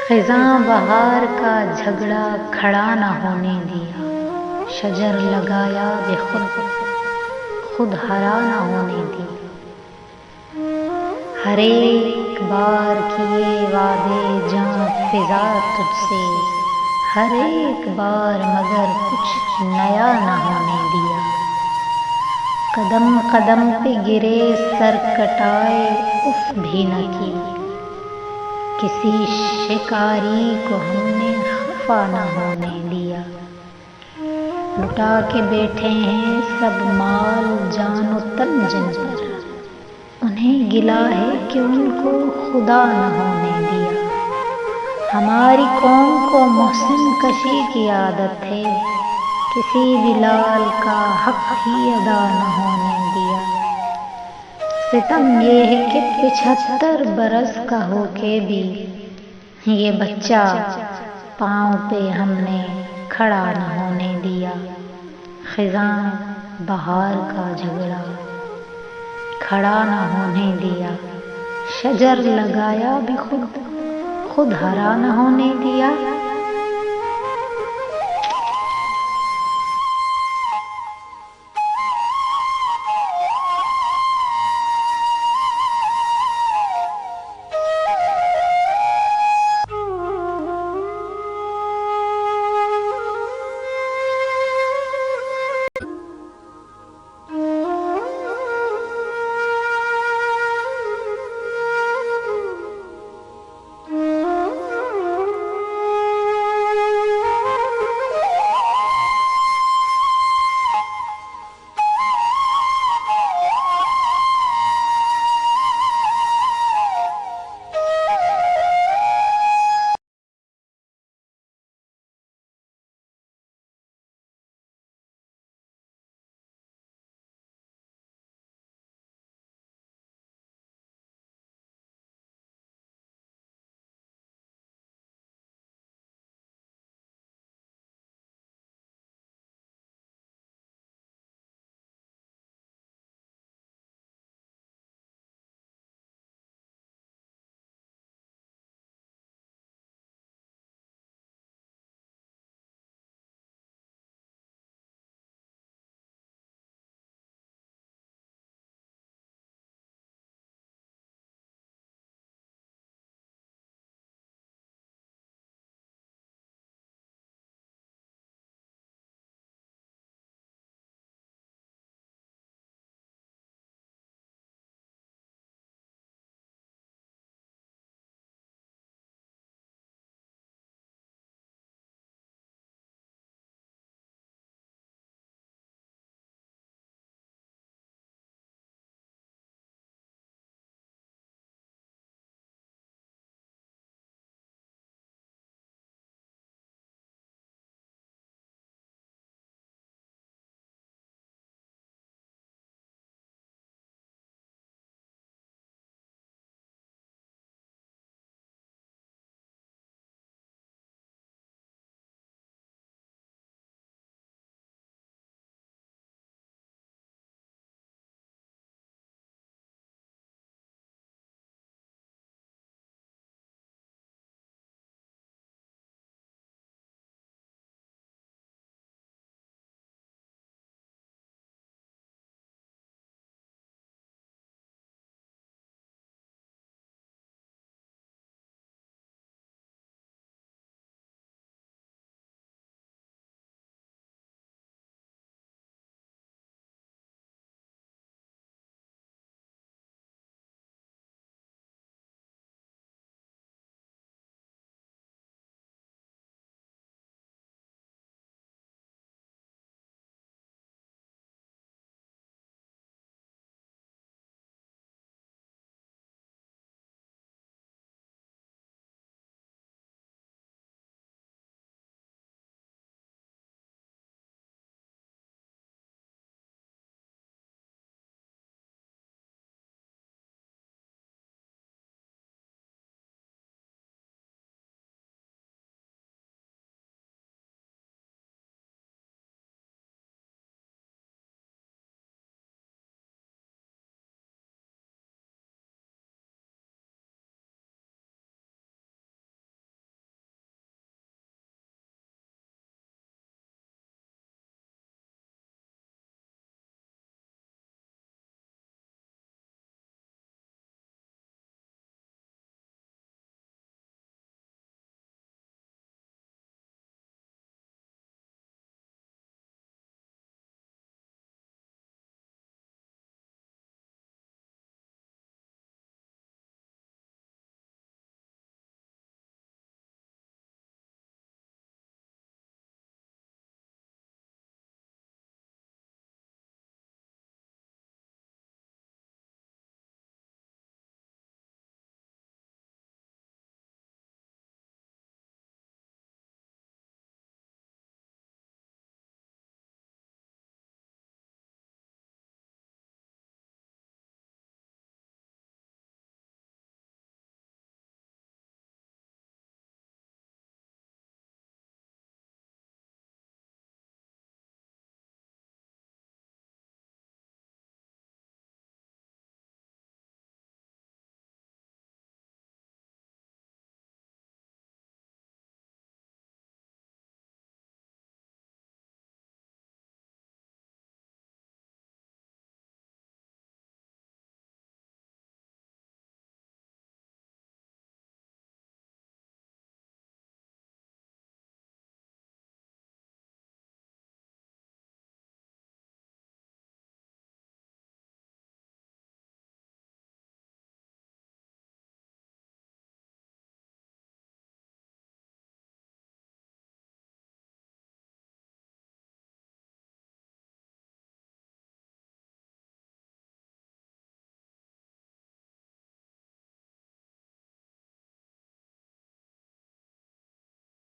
खिज़ां बहार का झगड़ा खड़ा न होने दिया, शजर लगाया बेखुद खुद हरा न होने दिया। हर एक बार किए वादे जां फिजा तुझसे, हर एक बार मगर कुछ नया न होने दिया। कदम कदम पे गिरे सर कटाए उफ भी न की, किसी शिकारी को हमने खफा न होने दिया। लुटा के बैठे हैं सब माल जान तन जिन पर, उन्हें गिला है कि उनको खुदा न होने दिया। हमारी कौम को मोहसिन कशी की आदत है, किसी भी लाल का हक ही अदा न होने दिया। सितम ये है कि 75 बरस का होके भी ये बच्चा पाँव पे हमने खड़ा न होने दिया। खिज़ां बहार का झगड़ा खड़ा न होने दिया, शजर लगाया भी खुद हरा न होने दिया।